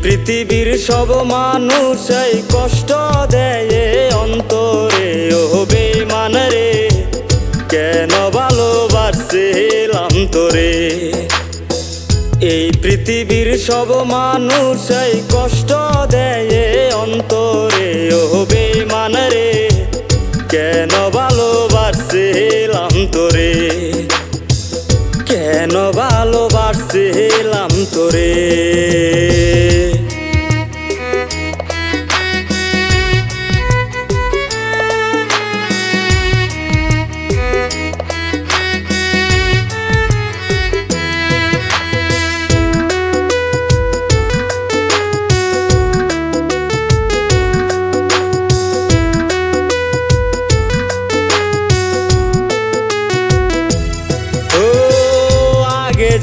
পৃথিবীর সব মানুষই কষ্ট দেয় অন্তরে, ও বেঈমান রে কেন ভালোবাসছিলাম তোরে। এই পৃথিবীর সব মানুষই কষ্ট দেয় অন্তরে, ও বেঈমান রে কেন ভালোবাসছিলাম তোরে, কেন ভালোবাসছিলাম তোরে।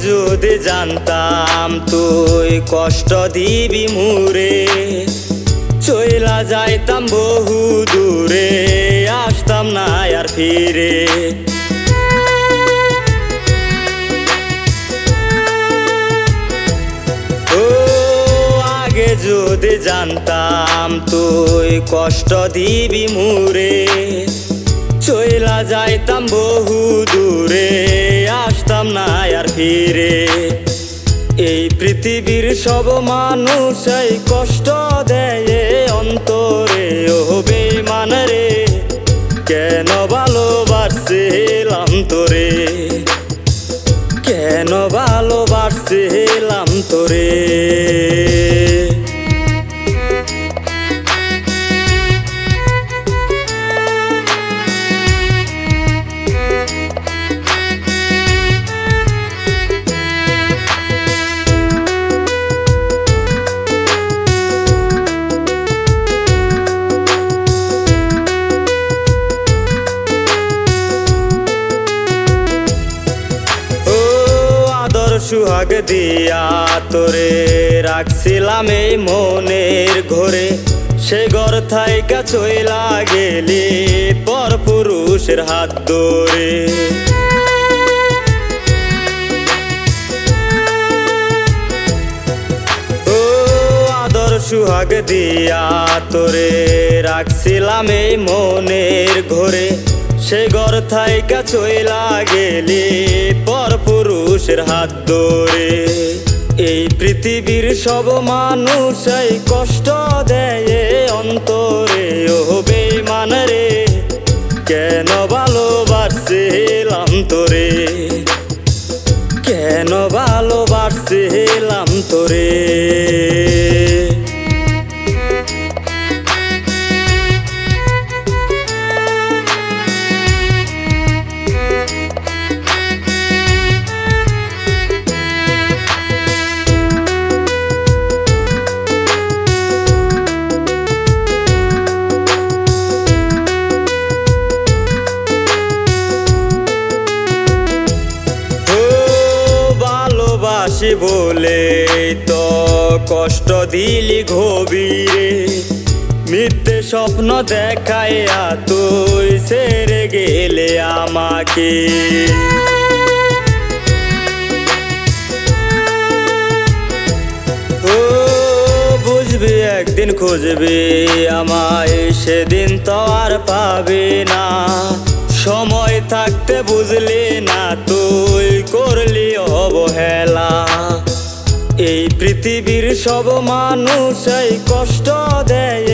যদি জানতাম তুই কষ্ট দিবি মুরে, চইলা যাইতাম বহু দূরে, আসতাম না আর ফিরে। ও আগে যদি জানতাম তুই কষ্ট দিবি মুরে, চইলা যাইতাম বহু দূরে, আসতাম না আর ফিরে। এই পৃথিবীর সব মানুষই কষ্ট দেয় অন্তরে, ও বেঈমান রে কেন ভালোবাসছিলাম তোরে, কেন ভালোবাসছিলাম তোরে। সুহাগ দিয়া তোরে রাখছিলাম এই মনের ঘরে, সে ঘর থাইকা চইলা গেলি পর পুরুষের হাত ধরে। ও আদর সুহাগ দিয়া তোরে রাখছিলাম এই মনের ঘরে, সে ঘর থাইকা চইলা গেলি পর পুরুষের হাত ধরে। এই পৃথিবীর সব মানুষই কষ্ট দেয় অন্তরে, ও বেঈমান রে কেন ভালোবাসছিলাম তোরে, কেন ভালোবাসছিলাম তোরে। ভালোবাসি বলে তো কষ্ট দিলি গভীরে, মিথ্যে স্বপ্ন দেখাইয়া তুই ছেড়ে গেলে আমাকে। ও বুঝবি একদিন খুঁজবি আমায়, সেদিন তো আর পাবি না। সময় থাকতে বুঝলি না তুই করলি অবহেলা। এই পৃথিবীর সব মানুষই কষ্ট দেয়